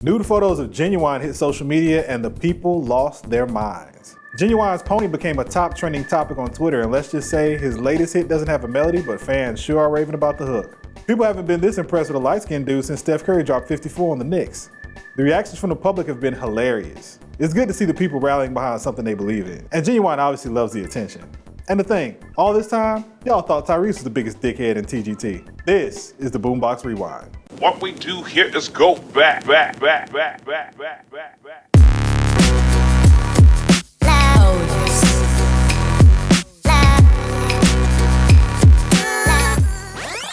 Nude photos of Ginuwine hit social media and the people lost their minds. Ginuwine's pony became a top trending topic on Twitter, and let's just say his latest hit doesn't have a melody, but fans sure are raving about the hook. People haven't been this impressed with a light-skinned dude since Steph Curry dropped 54 on the Knicks. The reactions from the public have been hilarious. It's good to see the people rallying behind something they believe in. And Ginuwine obviously loves the attention. And the thing, all this time, y'all thought Tyrese was the biggest dickhead in TGT. This is the Boombox Rewind. What we do here is go back.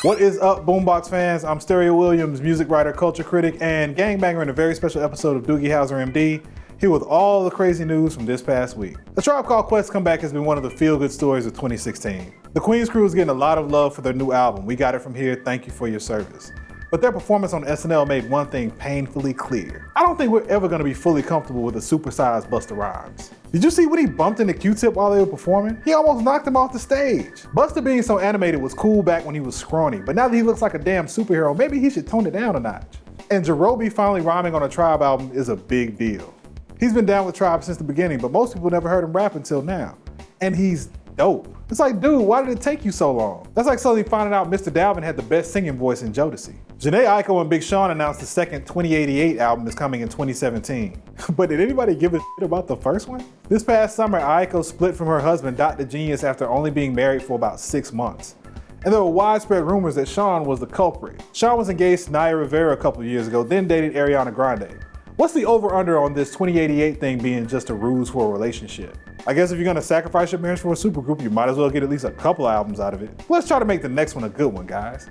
What is up, Boombox fans? I'm Stereo Williams, music writer, culture critic, and gangbanger in a very special episode of Doogie Howser MD, here with all the crazy news from this past week. The Tribe Called Quest comeback has been one of the feel-good stories of 2016. The Queen's Crew is getting a lot of love for their new album, We Got It From Here, Thank You For Your Service. But their performance on SNL made one thing painfully clear. I don't think we're ever gonna be fully comfortable with a supersized Busta Rhymes. Did you see what he bumped into Q-Tip while they were performing? He almost knocked him off the stage. Busta being so animated was cool back when he was scrawny, but now that he looks like a damn superhero, maybe he should tone it down a notch. And Jerobi finally rhyming on a Tribe album is a big deal. He's been down with Tribe since the beginning, but most people never heard him rap until now. And he's dope. It's like, dude, why did it take you so long? That's like suddenly finding out Mr. Dalvin had the best singing voice in Jodeci. Jhene Aiko and Big Sean announced the second 2088 album is coming in 2017. But did anybody give a shit about the first one? This past summer, Aiko split from her husband, Dr. Genius, after only being married for about 6 months. And there were widespread rumors that Sean was the culprit. Sean was engaged to Naya Rivera a couple of years ago, then dated Ariana Grande. What's the over-under on this 2088 thing being just a ruse for a relationship? I guess if you're gonna sacrifice your marriage for a supergroup, you might as well get at least a couple albums out of it. Let's try to make the next one a good one, guys.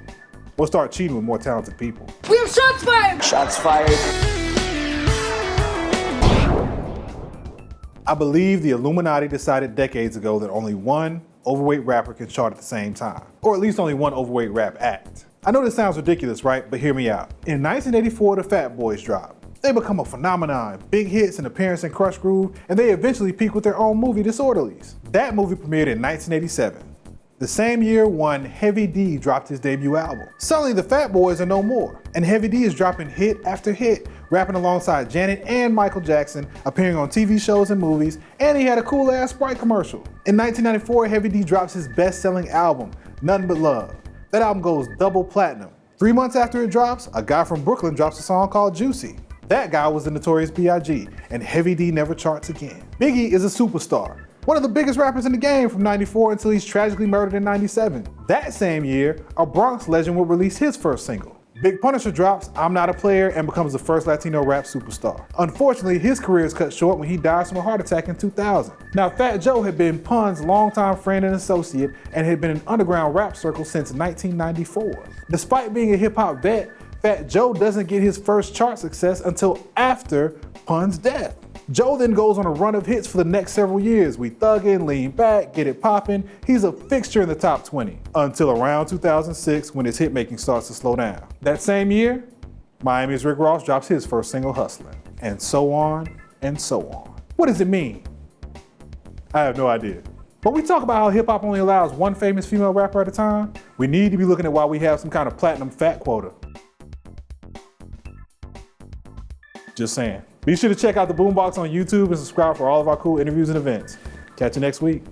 We'll start cheating with more talented people. We have shots fired! Shots fired. I believe the Illuminati decided decades ago that only one overweight rapper can chart at the same time. Or at least only one overweight rap act. I know this sounds ridiculous, right? But hear me out. In 1984, the Fat Boys dropped. They become a phenomenon, big hits, an appearance in Crush Groove, and they eventually peak with their own movie, Disorderlies. That movie premiered in 1987. The same year, one Heavy D dropped his debut album. Suddenly, the Fat Boys are no more, and Heavy D is dropping hit after hit, rapping alongside Janet and Michael Jackson, appearing on TV shows and movies, and he had a cool-ass Sprite commercial. In 1994, Heavy D drops his best-selling album, Nothing But Love. That album goes double platinum. 3 months after it drops, a guy from Brooklyn drops a song called Juicy. That guy was the Notorious B.I.G., and Heavy D never charts again. Biggie is a superstar, one of the biggest rappers in the game from 94 until he's tragically murdered in 97. That same year, a Bronx legend will release his first single. Big Punisher drops I'm Not a Player and becomes the first Latino rap superstar. Unfortunately, his career is cut short when he dies from a heart attack in 2000. Now, Fat Joe had been Pun's longtime friend and associate and had been in underground rap circles since 1994. Despite being a hip-hop vet, Fat Joe doesn't get his first chart success until after Pun's death. Joe then goes on a run of hits for the next several years. We Thuggin', Lean Back, Get It Poppin'. He's a fixture in the top 20 until around 2006 when his hit making starts to slow down. That same year, Miami's Rick Ross drops his first single, Hustlin', and so on and so on. What does it mean? I have no idea. But we talk about how hip hop only allows one famous female rapper at a time. We need to be looking at why we have some kind of platinum fat quota. Just saying. Be sure to check out the Boombox on YouTube and subscribe for all of our cool interviews and events. Catch you next week.